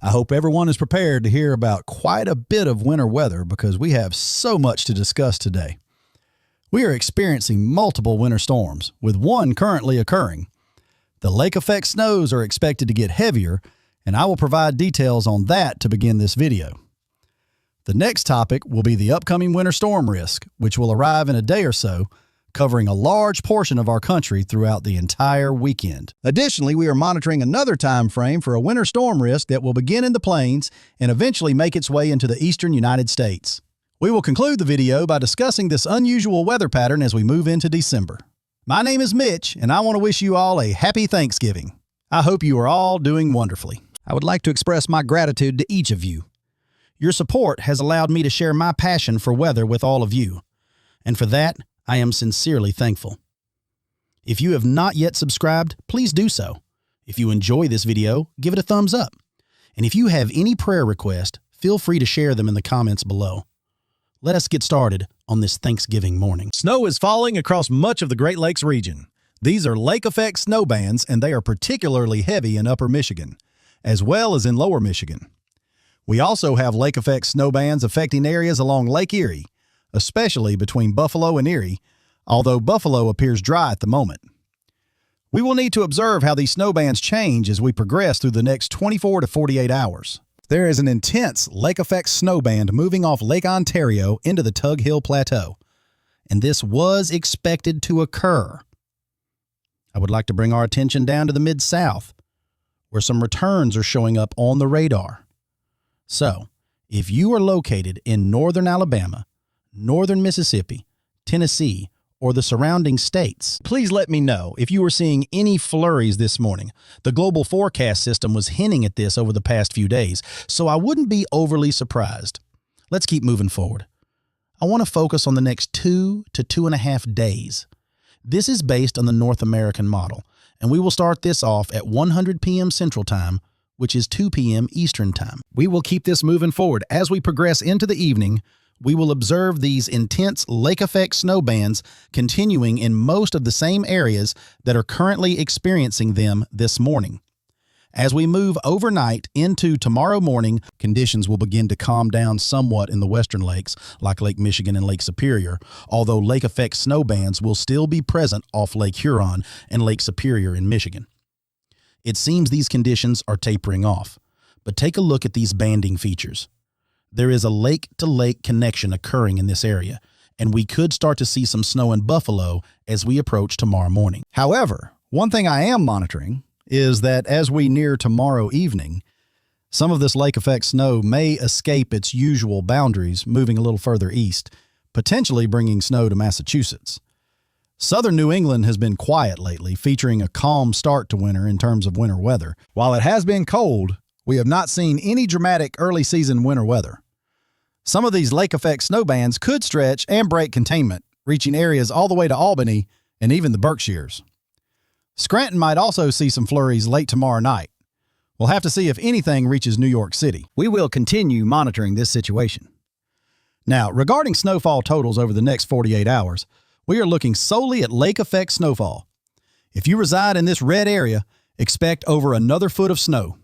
I hope everyone is prepared to hear about quite a bit of winter weather because we have so much to discuss today. We are experiencing multiple winter storms, with one currently occurring. The lake effect snows are expected to get heavier, and I will provide details on that to begin this video. The next topic will be the upcoming winter storm risk, which will arrive in a day or so, covering a large portion of our country throughout the entire weekend. Additionally, we are monitoring another time frame for a winter storm risk that will begin in the plains and eventually make its way into the eastern United States. We will conclude the video by discussing this unusual weather pattern as we move into December. My name is Mitch, and I want to wish you all a happy Thanksgiving. I hope you are all doing wonderfully. I would like to express my gratitude to each of you. Your support has allowed me to share my passion for weather with all of you, and for that, I am sincerely thankful. If you have not yet subscribed, please do so. If you enjoy this video, give it a thumbs up. And if you have any prayer requests, feel free to share them in the comments below. Let us get started on this Thanksgiving morning. Snow is falling across much of the Great Lakes region. These are lake effect snow bands, and they are particularly heavy in upper Michigan, as well as in lower Michigan. We also have lake effect snow bands affecting areas along Lake Erie, especially between Buffalo and Erie, although Buffalo appears dry at the moment. We will need to observe how these snow bands change as we progress through the next 24 to 48 hours. There is an intense lake effect snow band moving off Lake Ontario into the Tug Hill Plateau, and this was expected to occur. I would like to bring our attention down to the Mid-South, where some returns are showing up on the radar. So, if you are located in northern Alabama, northern Mississippi, Tennessee, or the surrounding states, please let me know if you are seeing any flurries this morning. The global forecast system was hinting at this over the past few days, so I wouldn't be overly surprised. Let's keep moving forward. I want to focus on the next 2 to 2.5 days. This is based on the North American model, and we will start this off at 100 p.m. Central Time, which is 2 p.m. Eastern Time. We will keep this moving forward as we progress into the evening. We will observe these intense lake effect snow bands continuing in most of the same areas that are currently experiencing them this morning. As we move overnight into tomorrow morning, conditions will begin to calm down somewhat in the western lakes, like Lake Michigan and Lake Superior, although lake effect snow bands will still be present off Lake Huron and Lake Superior in Michigan. It seems these conditions are tapering off, but take a look at these banding features. There is a lake-to-lake connection occurring in this area, and we could start to see some snow in Buffalo as we approach tomorrow morning. However, one thing I am monitoring is that as we near tomorrow evening, some of this lake effect snow may escape its usual boundaries, moving a little further east, potentially bringing snow to Massachusetts. Southern New England has been quiet lately, featuring a calm start to winter in terms of winter weather. While it has been cold, we have not seen any dramatic early season winter weather. Some of these lake effect snow bands could stretch and break containment, reaching areas all the way to Albany and even the Berkshires. Scranton might also see some flurries late tomorrow night. We'll have to see if anything reaches New York City. We will continue monitoring this situation. Now, regarding snowfall totals over the next 48 hours, we are looking solely at lake effect snowfall. If you reside in this red area, expect over another foot of snow.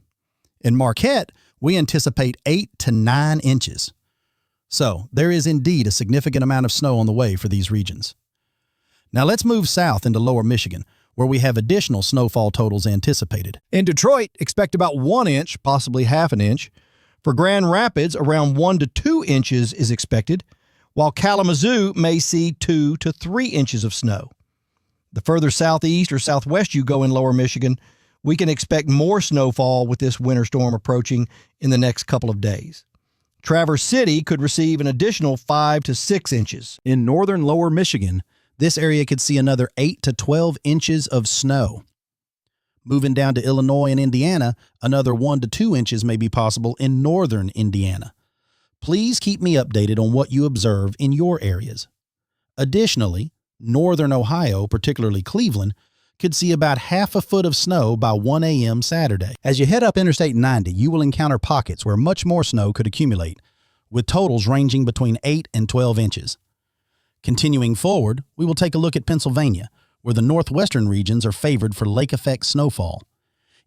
In Marquette, we anticipate 8 to 9 inches. So, there is indeed a significant amount of snow on the way for these regions. Now let's move south into lower Michigan, where we have additional snowfall totals anticipated. In Detroit, expect about 1 inch, possibly half an inch. For Grand Rapids, around 1 to 2 inches is expected, while Kalamazoo may see 2 to 3 inches of snow. The further southeast or southwest you go in lower Michigan, we can expect more snowfall with this winter storm approaching in the next couple of days. Traverse City could receive an additional 5 to 6 inches. In northern lower Michigan, this area could see another 8 to 12 inches of snow. Moving down to Illinois and Indiana, another 1 to 2 inches may be possible in northern Indiana. Please keep me updated on what you observe in your areas. Additionally, northern Ohio, particularly Cleveland, could see about half a foot of snow by 1 a.m. Saturday. As you head up Interstate 90, you will encounter pockets where much more snow could accumulate, with totals ranging between 8 and 12 inches. Continuing forward, we will take a look at Pennsylvania, where the northwestern regions are favored for lake effect snowfall.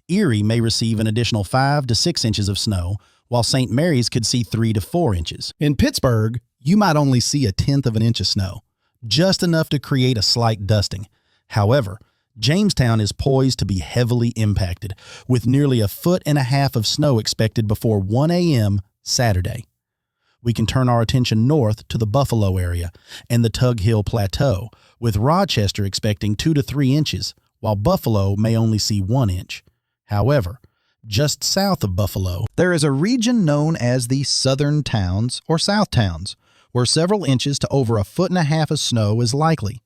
Erie may receive an additional 5 to 6 inches of snow, while St. Mary's could see 3 to 4 inches. In Pittsburgh, you might only see 1/10 of an inch of snow, just enough to create a slight dusting. However, Jamestown is poised to be heavily impacted, with nearly 1.5 feet of snow expected before 1 a.m. Saturday. We can turn our attention north to the Buffalo area and the Tug Hill Plateau, with Rochester expecting 2 to 3 inches, while Buffalo may only see 1 inch. However, just south of Buffalo, there is a region known as the Southern Towns or South Towns, where several inches to over 1.5 feet of snow is likely.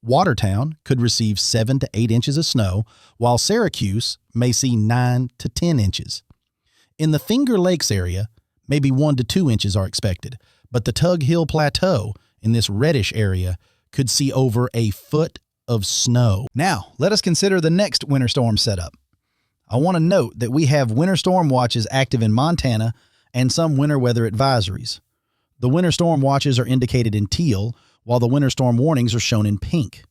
Watertown could receive 7 to 8 inches of snow, while Syracuse may see 9 to 10 inches. In the Finger Lakes area, maybe 1 to 2 inches are expected, but the Tug Hill Plateau in this reddish area could see over 1 foot of snow. Now, let us consider the next winter storm setup. I want to note that we have winter storm watches active in Montana and some winter weather advisories. The winter storm watches are indicated in teal, while the winter storm warnings are shown in pink.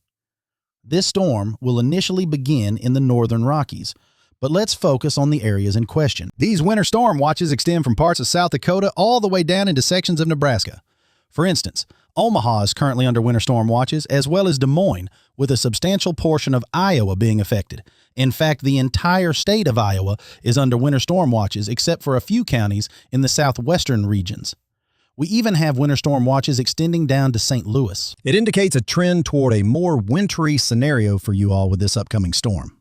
This storm will initially begin in the northern Rockies, but let's focus on the areas in question. These winter storm watches extend from parts of South Dakota all the way down into sections of Nebraska. For instance, Omaha is currently under winter storm watches, as well as Des Moines, with a substantial portion of Iowa being affected. In fact, the entire state of Iowa is under winter storm watches, except for a few counties in the southwestern regions. We even have winter storm watches extending down to St. Louis. It indicates a trend toward a more wintry scenario for you all with this upcoming storm.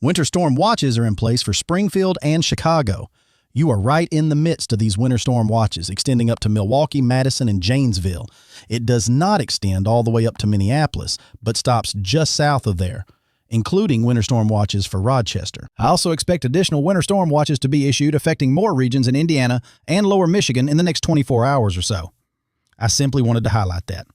Winter storm watches are in place for Springfield and Chicago. You are right in the midst of these winter storm watches, extending up to Milwaukee, Madison, and Janesville. It does not extend all the way up to Minneapolis, but stops just south of there, including winter storm watches for Rochester. I also expect additional winter storm watches to be issued affecting more regions in Indiana and lower Michigan in the next 24 hours or so. I simply wanted to highlight that.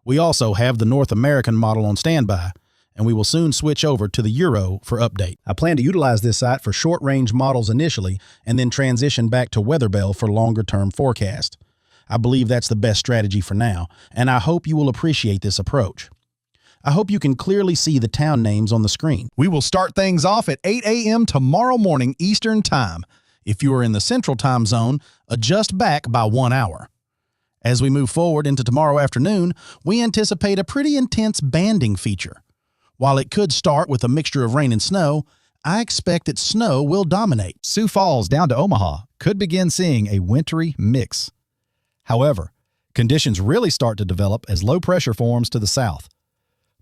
We also have the North American model on standby, and we will soon switch over to the Euro for update. I plan to utilize this site for short-range models initially and then transition back to Weatherbell for longer-term forecast. I believe that's the best strategy for now, and I hope you will appreciate this approach. I hope you can clearly see the town names on the screen. We will start things off at 8 a.m. tomorrow morning Eastern Time. If you are in the Central Time Zone, adjust back by 1 hour. As we move forward into tomorrow afternoon, we anticipate a pretty intense banding feature. While it could start with a mixture of rain and snow, I expect that snow will dominate. Sioux Falls down to Omaha could begin seeing a wintry mix. However, conditions really start to develop as low pressure forms to the south.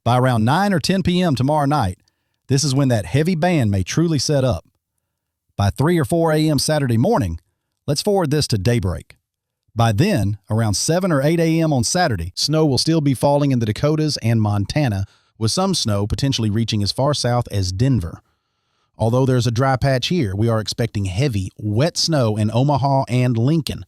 By around 9 or 10 p.m. tomorrow night, this is when that heavy band may truly set up. By 3 or 4 a.m. Saturday morning, let's forward this to daybreak. By then, around 7 or 8 a.m. on Saturday, snow will still be falling in the Dakotas and Montana, with some snow potentially reaching as far south as Denver. Although there's a dry patch here, we are expecting heavy, wet snow in Omaha and Lincoln.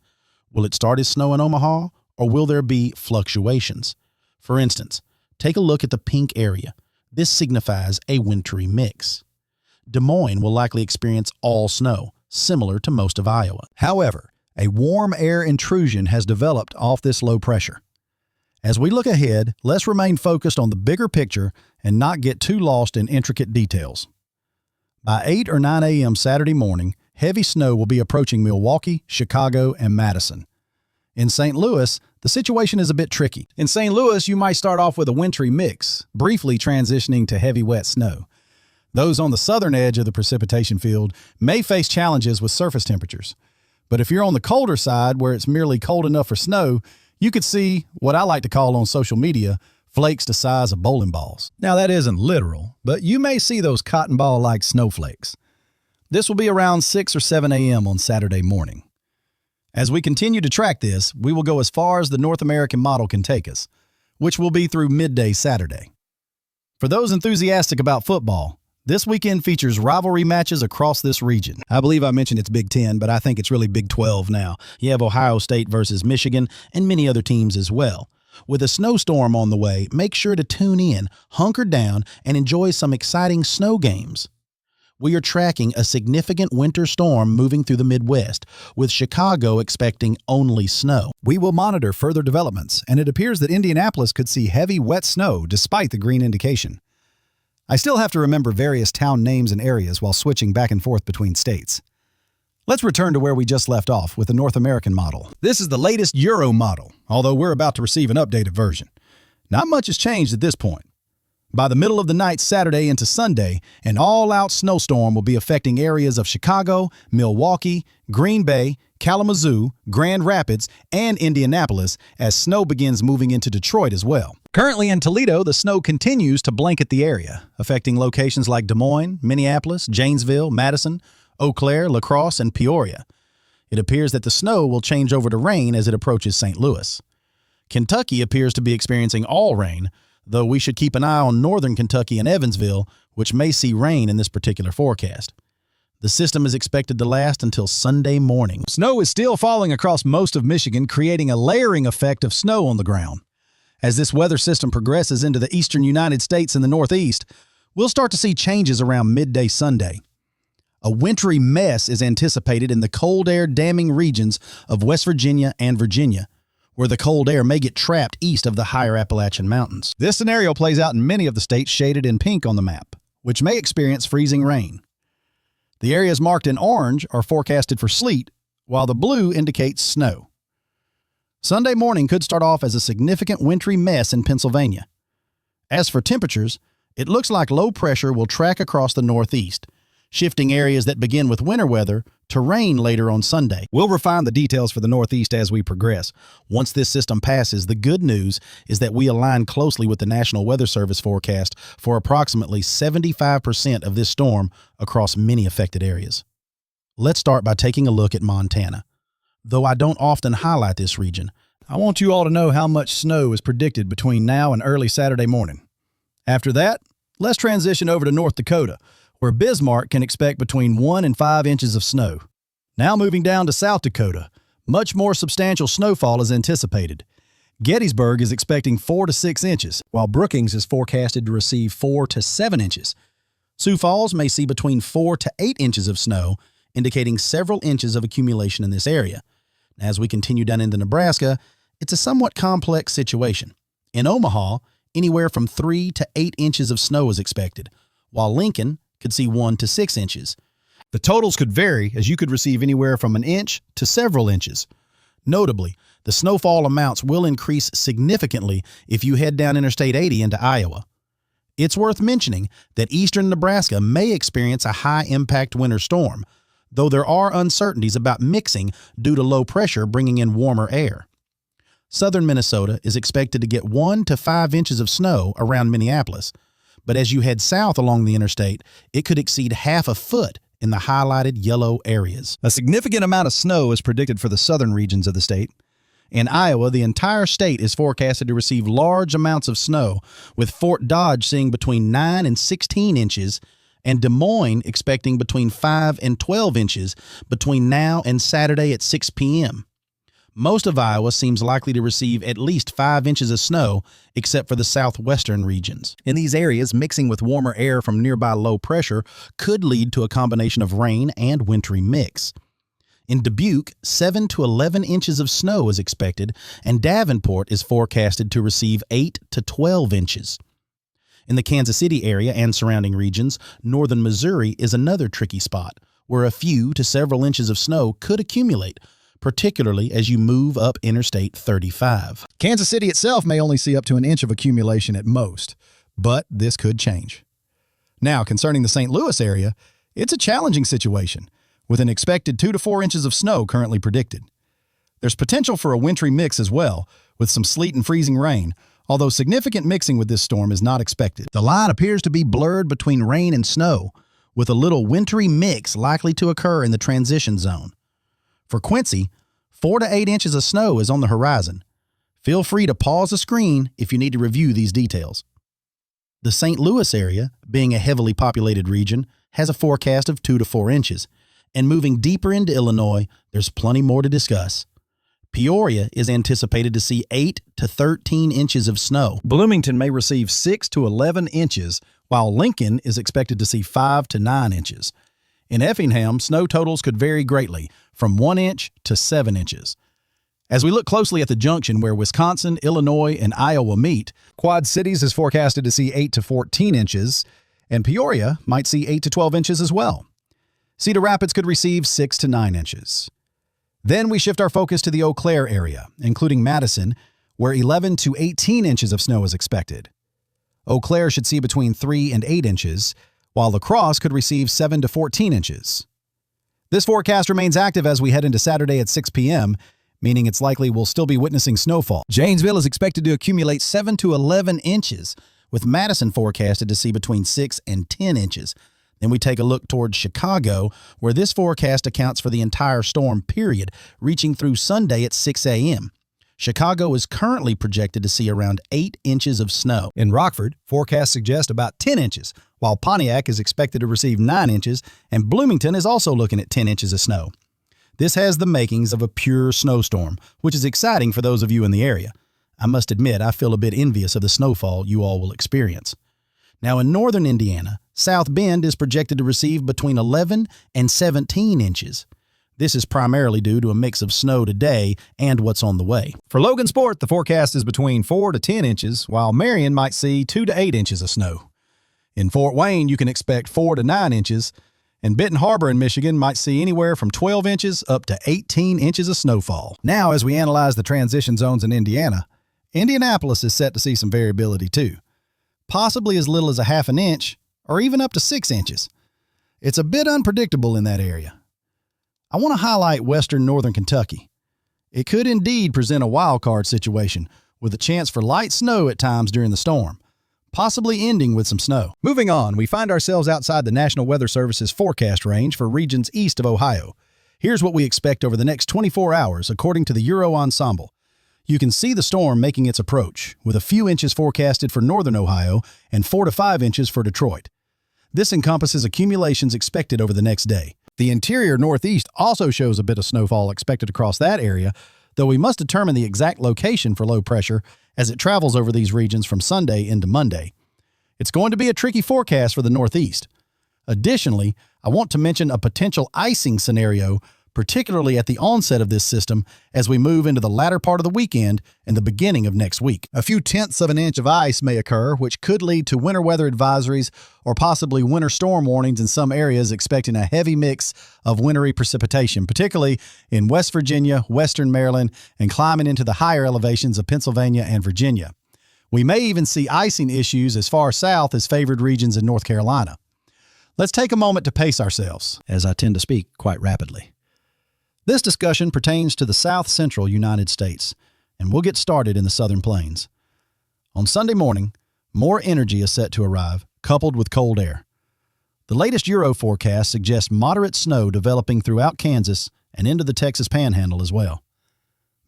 Will it start as snow in Omaha, or will there be fluctuations? For instance, take a look at the pink area. This signifies a wintry mix. Des Moines will likely experience all snow, similar to most of Iowa. However, a warm air intrusion has developed off this low pressure. As we look ahead, let's remain focused on the bigger picture and not get too lost in intricate details. By 8 or 9 a.m. Saturday morning, heavy snow will be approaching Milwaukee, Chicago, and Madison. In St. Louis, the situation is a bit tricky. In St. Louis, you might start off with a wintry mix, briefly transitioning to heavy wet snow. Those on the southern edge of the precipitation field may face challenges with surface temperatures. But if you're on the colder side where it's merely cold enough for snow, you could see what I like to call on social media flakes the size of bowling balls. Now that isn't literal, but you may see those cotton ball-like snowflakes. This will be around 6 or 7 a.m. on Saturday morning. As we continue to track this, we will go as far as the North American model can take us, which will be through midday Saturday. For those enthusiastic about football, this weekend features rivalry matches across this region. I believe I mentioned it's Big 10, but I think it's really Big 12 now. You have Ohio State versus Michigan and many other teams as well. With a snowstorm on the way, make sure to tune in, hunker down, and enjoy some exciting snow games. We are tracking a significant winter storm moving through the Midwest, with Chicago expecting only snow. We will monitor further developments, and it appears that Indianapolis could see heavy, wet snow despite the green indication. I still have to remember various town names and areas while switching back and forth between states. Let's return to where we just left off with the North American model. This is the latest Euro model, although we're about to receive an updated version. Not much has changed at this point. By the middle of the night Saturday into Sunday, an all-out snowstorm will be affecting areas of Chicago, Milwaukee, Green Bay, Kalamazoo, Grand Rapids, and Indianapolis as snow begins moving into Detroit as well. Currently in Toledo, the snow continues to blanket the area, affecting locations like Des Moines, Minneapolis, Janesville, Madison, Eau Claire, La Crosse, and Peoria. It appears that the snow will change over to rain as it approaches St. Louis. Kentucky appears to be experiencing all rain, though we should keep an eye on northern Kentucky and Evansville, which may see rain in this particular forecast. The system is expected to last until Sunday morning. Snow is still falling across most of Michigan, creating a layering effect of snow on the ground. As this weather system progresses into the eastern United States and the Northeast, we'll start to see changes around midday Sunday. A wintry mess is anticipated in the cold air damming regions of West Virginia and Virginia, where the cold air may get trapped east of the higher Appalachian Mountains. This scenario plays out in many of the states shaded in pink on the map, which may experience freezing rain. The areas marked in orange are forecasted for sleet, while the blue indicates snow. Sunday morning could start off as a significant wintry mess in Pennsylvania. As for temperatures, it looks like low pressure will track across the Northeast, shifting areas that begin with winter weather to rain later on Sunday. We'll refine the details for the Northeast as we progress. Once this system passes, the good news is that we align closely with the National Weather Service forecast for approximately 75% of this storm across many affected areas. Let's start by taking a look at Montana. Though I don't often highlight this region, I want you all to know how much snow is predicted between now and early Saturday morning. After that, let's transition over to North Dakota, where Bismarck can expect between 1 and 5 inches of snow. Now moving down to South Dakota, much more substantial snowfall is anticipated. Gettysburg is expecting 4 to 6 inches, while Brookings is forecasted to receive 4 to 7 inches. Sioux Falls may see between 4 to 8 inches of snow, indicating several inches of accumulation in this area. As we continue down into Nebraska, it's a somewhat complex situation. In Omaha, anywhere from 3 to 8 inches of snow is expected, while Lincoln could see 1 to 6 inches. The totals could vary, as you could receive anywhere from an inch to several inches. Notably, the snowfall amounts will increase significantly if you head down Interstate 80 into Iowa. It's worth mentioning that eastern Nebraska may experience a high-impact winter storm, though there are uncertainties about mixing due to low pressure bringing in warmer air. Southern Minnesota is expected to get 1 to 5 inches of snow around Minneapolis, but as you head south along the interstate, it could exceed half a foot in the highlighted yellow areas. A significant amount of snow is predicted for the southern regions of the state. In Iowa, the entire state is forecasted to receive large amounts of snow, with Fort Dodge seeing between 9 and 16 inches, and Des Moines expecting between 5 and 12 inches between now and Saturday at 6 p.m. Most of Iowa seems likely to receive at least 5 inches of snow, except for the southwestern regions. In these areas, mixing with warmer air from nearby low pressure could lead to a combination of rain and wintry mix. In Dubuque, 7 to 11 inches of snow is expected, and Davenport is forecasted to receive 8 to 12 inches. In the Kansas City area and surrounding regions, northern Missouri is another tricky spot, where a few to several inches of snow could accumulate, particularly as you move up Interstate 35. Kansas City itself may only see up to an inch of accumulation at most, but this could change. Now, concerning the St. Louis area, it's a challenging situation, with an expected 2 to 4 inches of snow currently predicted. There's potential for a wintry mix as well, with some sleet and freezing rain, although significant mixing with this storm is not expected. The line appears to be blurred between rain and snow, with a little wintry mix likely to occur in the transition zone. For Quincy, 4 to 8 inches of snow is on the horizon. Feel free to pause the screen if you need to review these details. The St. Louis area, being a heavily populated region, has a forecast of 2 to 4 inches, and moving deeper into Illinois, there's plenty more to discuss. Peoria is anticipated to see 8 to 13 inches of snow. Bloomington may receive 6 to 11 inches, while Lincoln is expected to see 5 to 9 inches. In Effingham, snow totals could vary greatly, from 1 inch to 7 inches. As we look closely at the junction where Wisconsin, Illinois, and Iowa meet, Quad Cities is forecasted to see 8 to 14 inches, and Peoria might see 8 to 12 inches as well. Cedar Rapids could receive 6 to 9 inches. Then we shift our focus to the Eau Claire area, including Madison, where 11 to 18 inches of snow is expected. Eau Claire should see between 3 and 8 inches, while La Crosse could receive 7 to 14 inches. This forecast remains active as we head into Saturday at 6 p.m., meaning it's likely we'll still be witnessing snowfall. Janesville is expected to accumulate 7 to 11 inches, with Madison forecasted to see between 6 and 10 inches. Then we take a look towards Chicago, where this forecast accounts for the entire storm period, reaching through Sunday at 6 a.m. Chicago is currently projected to see around 8 inches of snow. In Rockford, forecasts suggest about 10 inches, while Pontiac is expected to receive 9 inches, and Bloomington is also looking at 10 inches of snow. This has the makings of a pure snowstorm, which is exciting for those of you in the area. I must admit, I feel a bit envious of the snowfall you all will experience. Now in northern Indiana, South Bend is projected to receive between 11 and 17 inches. This is primarily due to a mix of snow today and what's on the way. For Logansport, the forecast is between 4 to 10 inches, while Marion might see 2 to 8 inches of snow. In Fort Wayne, you can expect 4 to 9 inches, and Benton Harbor in Michigan might see anywhere from 12 inches up to 18 inches of snowfall. Now, as we analyze the transition zones in Indiana, Indianapolis is set to see some variability too, possibly as little as a half an inch or even up to 6 inches. It's a bit unpredictable in that area. I want to highlight western northern Kentucky. It could indeed present a wild card situation with a chance for light snow at times during the storm, possibly ending with some snow. Moving on, we find ourselves outside the National Weather Service's forecast range for regions east of Ohio. Here's what we expect over the next 24 hours according to the Euro Ensemble. You can see the storm making its approach, with a few inches forecasted for northern Ohio and 4 to 5 inches for Detroit. This encompasses accumulations expected over the next day. The interior northeast also shows a bit of snowfall expected across that area, though we must determine the exact location for low pressure as it travels over these regions from Sunday into Monday. It's going to be a tricky forecast for the northeast. Additionally, I want to mention a potential icing scenario, particularly at the onset of this system as we move into the latter part of the weekend and the beginning of next week. A few tenths of an inch of ice may occur, which could lead to winter weather advisories or possibly winter storm warnings in some areas, expecting a heavy mix of wintry precipitation, particularly in West Virginia, western Maryland, and climbing into the higher elevations of Pennsylvania and Virginia. We may even see icing issues as far south as favored regions in North Carolina. Let's take a moment to pace ourselves, as I tend to speak quite rapidly. This discussion pertains to the south-central United States, and we'll get started in the southern plains. On Sunday morning, more energy is set to arrive, coupled with cold air. The latest Euro forecast suggests moderate snow developing throughout Kansas and into the Texas Panhandle as well.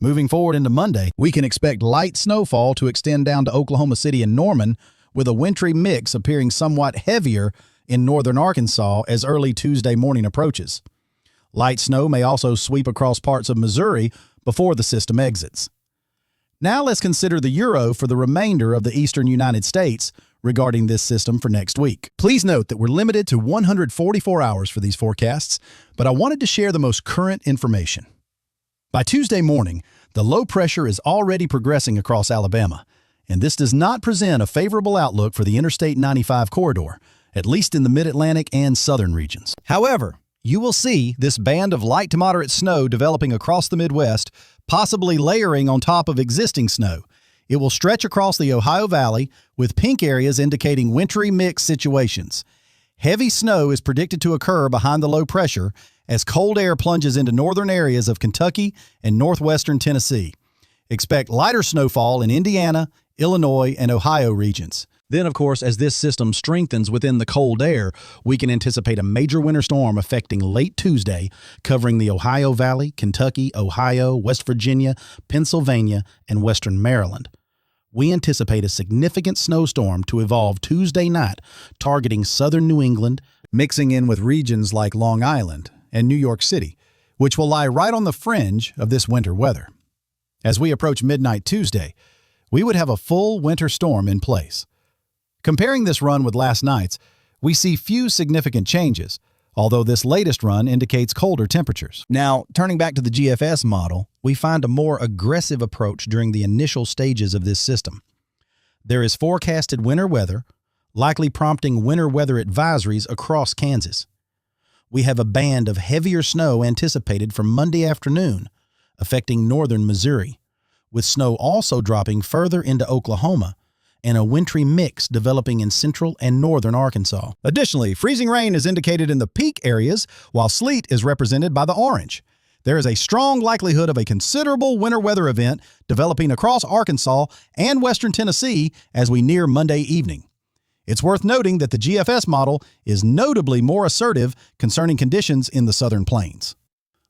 Moving forward into Monday, we can expect light snowfall to extend down to Oklahoma City and Norman, with a wintry mix appearing somewhat heavier in northern Arkansas as early Tuesday morning approaches. Light snow may also sweep across parts of Missouri before the system exits. Now let's consider the Euro for the remainder of the eastern United States regarding this system for next week. Please note that we're limited to 144 hours for these forecasts, but I wanted to share the most current information. By Tuesday morning, the low pressure is already progressing across Alabama, and this does not present a favorable outlook for the Interstate 95 corridor, at least in the mid-Atlantic and southern regions. However, you will see this band of light to moderate snow developing across the Midwest, possibly layering on top of existing snow. It will stretch across the Ohio Valley, with pink areas indicating wintry mix situations. Heavy snow is predicted to occur behind the low pressure as cold air plunges into northern areas of Kentucky and northwestern Tennessee. Expect lighter snowfall in Indiana, Illinois, and Ohio regions. Then, of course, as this system strengthens within the cold air, we can anticipate a major winter storm affecting late Tuesday, covering the Ohio Valley, Kentucky, Ohio, West Virginia, Pennsylvania, and western Maryland. We anticipate a significant snowstorm to evolve Tuesday night, targeting southern New England, mixing in with regions like Long Island and New York City, which will lie right on the fringe of this winter weather. As we approach midnight Tuesday, we would have a full winter storm in place. Comparing this run with last night's, we see few significant changes, although this latest run indicates colder temperatures. Now, turning back to the GFS model, we find a more aggressive approach during the initial stages of this system. There is forecasted winter weather, likely prompting winter weather advisories across Kansas. We have a band of heavier snow anticipated for Monday afternoon, affecting northern Missouri, with snow also dropping further into Oklahoma and a wintry mix developing in central and northern Arkansas. Additionally, freezing rain is indicated in the peak areas, while sleet is represented by the orange. There is a strong likelihood of a considerable winter weather event developing across Arkansas and western Tennessee as we near Monday evening. It's worth noting that the GFS model is notably more assertive concerning conditions in the southern plains.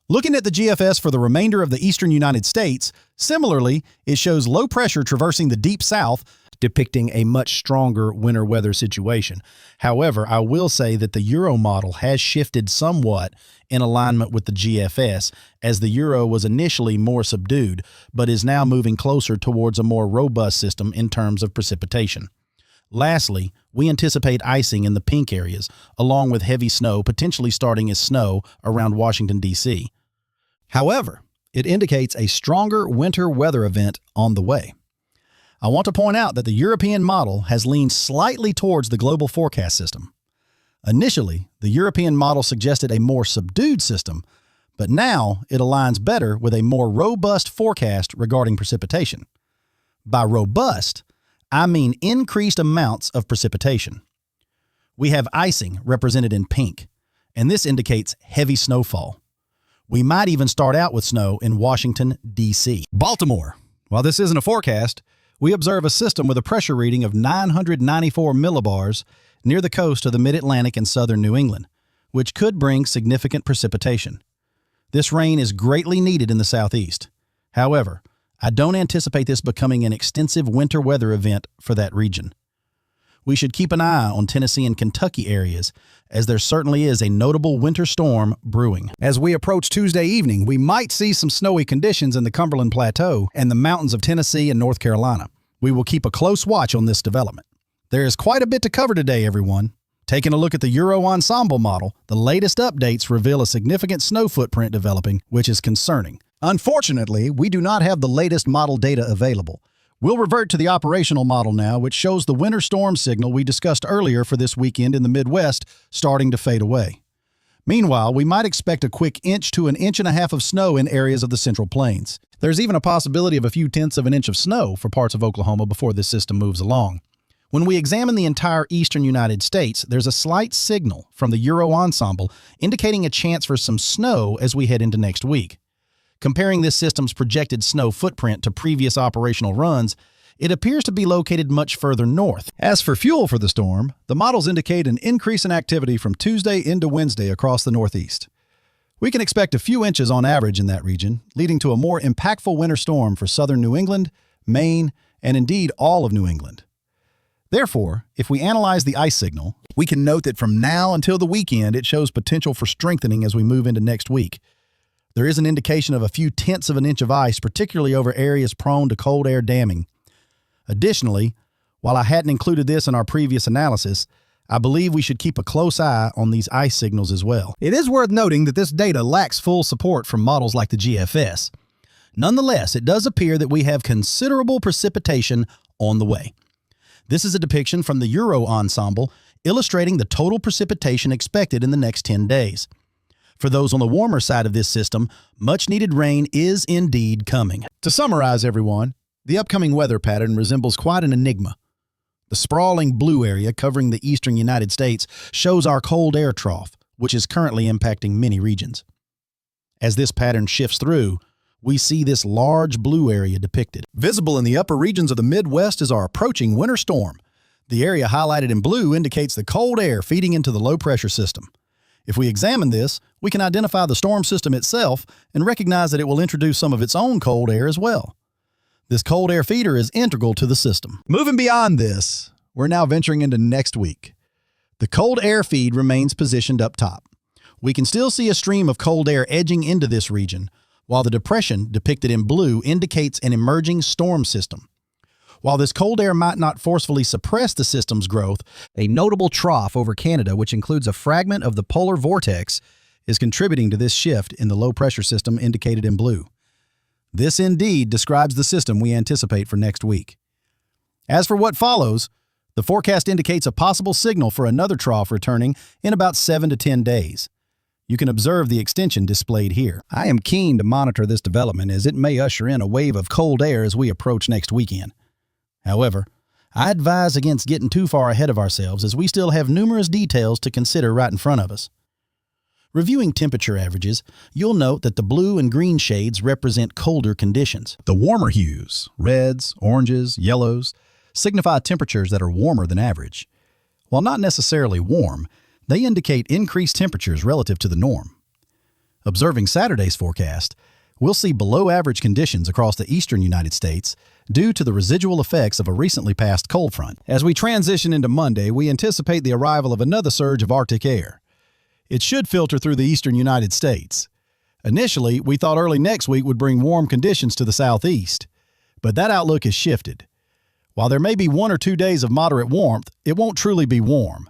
Looking at the GFS for the remainder of the eastern United States, similarly, it shows low pressure traversing the deep south, depicting a much stronger winter weather situation. However, I will say that the Euro model has shifted somewhat in alignment with the GFS, as the Euro was initially more subdued, but is now moving closer towards a more robust system in terms of precipitation. Lastly, we anticipate icing in the pink areas, along with heavy snow potentially starting as snow around Washington, D.C. However, it indicates a stronger winter weather event on the way. I want to point out that the European model has leaned slightly towards the global forecast system. Initially, the European model suggested a more subdued system, but now it aligns better with a more robust forecast regarding precipitation. By robust, I mean increased amounts of precipitation. We have icing represented in pink, and this indicates heavy snowfall. We might even start out with snow in Washington, D.C. Baltimore. While this isn't a forecast, we observe a system with a pressure reading of 994 millibars near the coast of the mid-Atlantic and southern New England, which could bring significant precipitation. This rain is greatly needed in the southeast. However, I don't anticipate this becoming an extensive winter weather event for that region. We should keep an eye on Tennessee and Kentucky areas, as there certainly is a notable winter storm brewing. As we approach Tuesday evening, we might see some snowy conditions in the Cumberland Plateau and the mountains of Tennessee and North Carolina. We will keep a close watch on this development. There is quite a bit to cover today, everyone. Taking a look at the Euro Ensemble model, the latest updates reveal a significant snow footprint developing, which is concerning. Unfortunately, we do not have the latest model data available. We'll revert to the operational model now, which shows the winter storm signal we discussed earlier for this weekend in the Midwest starting to fade away. Meanwhile, we might expect a quick inch to an inch and a half of snow in areas of the Central Plains. There's even a possibility of a few tenths of an inch of snow for parts of Oklahoma before this system moves along. When we examine the entire eastern United States, there's a slight signal from the Euro Ensemble indicating a chance for some snow as we head into next week. Comparing this system's projected snow footprint to previous operational runs, it appears to be located much further north. As for fuel for the storm, the models indicate an increase in activity from Tuesday into Wednesday across the Northeast. We can expect a few inches on average in that region, leading to a more impactful winter storm for southern New England, Maine, and indeed all of New England. Therefore, if we analyze the ice signal, we can note that from now until the weekend, it shows potential for strengthening as we move into next week. There is an indication of a few tenths of an inch of ice, particularly over areas prone to cold air damming. Additionally, while I hadn't included this in our previous analysis, I believe we should keep a close eye on these ice signals as well. It is worth noting that this data lacks full support from models like the GFS. Nonetheless, it does appear that we have considerable precipitation on the way. This is a depiction from the Euro Ensemble illustrating the total precipitation expected in the next 10 days. For those on the warmer side of this system, much-needed rain is indeed coming. To summarize, everyone, the upcoming weather pattern resembles quite an enigma. The sprawling blue area covering the eastern United States shows our cold air trough, which is currently impacting many regions. As this pattern shifts through, we see this large blue area depicted. Visible in the upper regions of the Midwest is our approaching winter storm. The area highlighted in blue indicates the cold air feeding into the low-pressure system. If we examine this, we can identify the storm system itself and recognize that it will introduce some of its own cold air as well. This cold air feeder is integral to the system. Moving beyond this, we're now venturing into next week. The cold air feed remains positioned up top. We can still see a stream of cold air edging into this region, while the depression depicted in blue indicates an emerging storm system. While this cold air might not forcefully suppress the system's growth, a notable trough over Canada, which includes a fragment of the polar vortex, is contributing to this shift in the low-pressure system indicated in blue. This indeed describes the system we anticipate for next week. As for what follows, The forecast indicates a possible signal for another trough returning in about 7 to 10 days. You can observe the extension displayed here. I am keen to monitor this development as it may usher in a wave of cold air as we approach next weekend. However, I advise against getting too far ahead of ourselves as we still have numerous details to consider right in front of us. Reviewing temperature averages, you'll note that the blue and green shades represent colder conditions. The warmer hues, reds, oranges, yellows, signify temperatures that are warmer than average. While not necessarily warm, they indicate increased temperatures relative to the norm. Observing Saturday's forecast, we'll see below-average conditions across the eastern United States due to the residual effects of a recently passed cold front. As we transition into Monday, we anticipate the arrival of another surge of Arctic air. It should filter through the eastern United States. Initially, we thought early next week would bring warm conditions to the southeast, but that outlook has shifted. While there may be 1 or 2 days of moderate warmth, it won't truly be warm.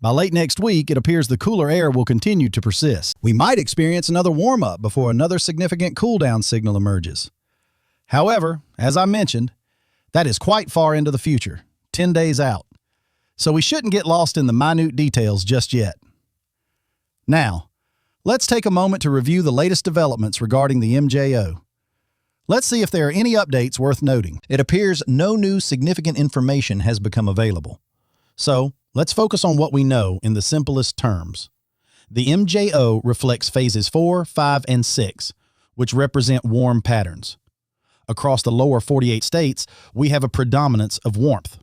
By late next week, it appears the cooler air will continue to persist. We might experience another warm-up before another significant cool-down signal emerges. However, as I mentioned, that is quite far into the future, 10 days out. So we shouldn't get lost in the minute details just yet. Now, let's take a moment to review the latest developments regarding the MJO. Let's see if there are any updates worth noting. It appears no new significant information has become available. So, let's focus on what we know in the simplest terms. The MJO reflects phases 4, 5, and 6, which represent warm patterns. Across the lower 48 states, we have a predominance of warmth.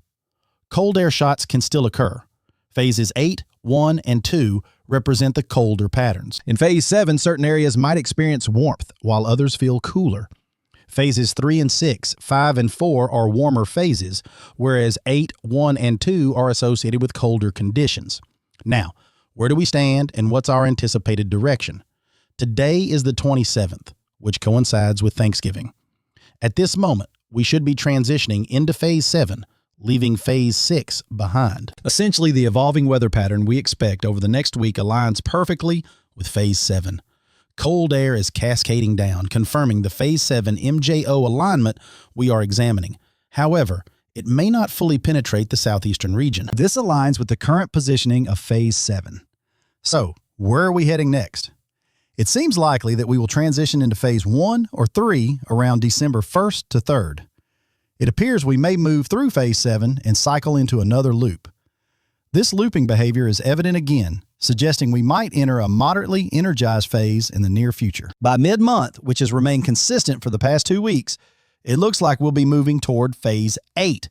Cold air shots can still occur. Phases 8, 1, and 2 represent the colder patterns. In Phase 7, certain areas might experience warmth, while others feel cooler. Phases 3 and 6, 5 and 4 are warmer phases, whereas 8, 1, and 2 are associated with colder conditions. Now, where do we stand and what's our anticipated direction? Today is the 27th, which coincides with Thanksgiving. At this moment, we should be transitioning into Phase 7, leaving Phase 6 behind. Essentially, the evolving weather pattern we expect over the next week aligns perfectly with Phase 7. Cold air is cascading down, confirming the Phase 7 MJO alignment we are examining. However, it may not fully penetrate the southeastern region. This aligns with the current positioning of Phase 7. So, where are we heading next? It seems likely that we will transition into Phase 1 or 3 around December 1st to 3rd. It appears we may move through Phase 7 and cycle into another loop. This looping behavior is evident again, suggesting we might enter a moderately energized phase in the near future. By mid-month, which has remained consistent for the past 2 weeks, it looks like we'll be moving toward Phase 8,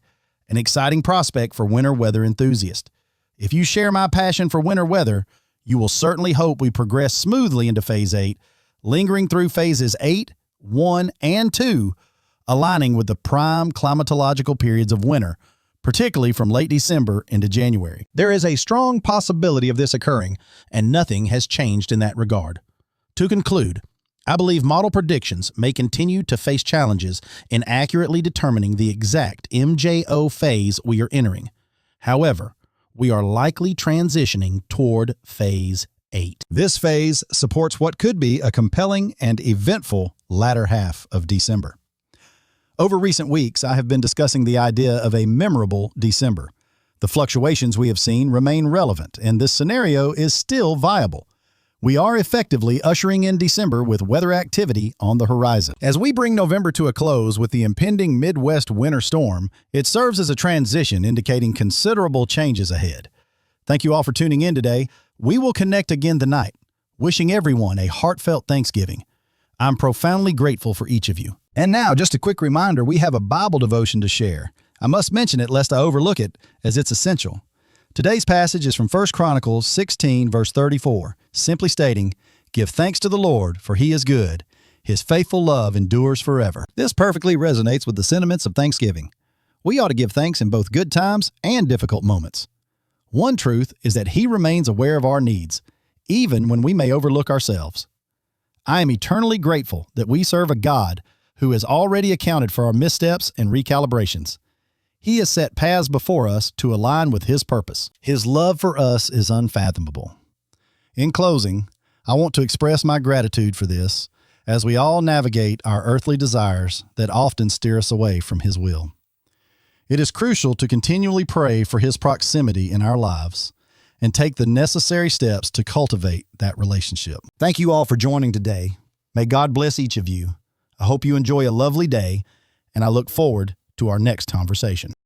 an exciting prospect for winter weather enthusiasts. If you share my passion for winter weather, you will certainly hope we progress smoothly into Phase 8, lingering through Phases 8, 1, and 2, aligning with the prime climatological periods of winter, particularly from late December into January. There is a strong possibility of this occurring, and nothing has changed in that regard. To conclude, I believe model predictions may continue to face challenges in accurately determining the exact MJO phase we are entering. However, we are likely transitioning toward Phase 8. This phase supports what could be a compelling and eventful latter half of December. Over recent weeks, I have been discussing the idea of a memorable December. The fluctuations we have seen remain relevant, and this scenario is still viable. We are effectively ushering in December with weather activity on the horizon. As we bring November to a close with the impending Midwest winter storm, it serves as a transition indicating considerable changes ahead. Thank you all for tuning in today. We will connect again tonight, wishing everyone a heartfelt Thanksgiving. I'm profoundly grateful for each of you. And now, just a quick reminder, we have a Bible devotion to share. I must mention it lest I overlook it, as it's essential. Today's passage is from 1 Chronicles 16, verse 34, simply stating, "Give thanks to the Lord, for he is good. His faithful love endures forever." This perfectly resonates with the sentiments of Thanksgiving. We ought to give thanks in both good times and difficult moments. One truth is that he remains aware of our needs, even when we may overlook ourselves. I am eternally grateful that we serve a God who has already accounted for our missteps and recalibrations. He has set paths before us to align with his purpose. His love for us is unfathomable. In closing, I want to express my gratitude for this, as we all navigate our earthly desires that often steer us away from his will. It is crucial to continually pray for His proximity in our lives and take the necessary steps to cultivate that relationship. Thank you all for joining today. May God bless each of you. I hope you enjoy a lovely day, and I look forward to our next conversation.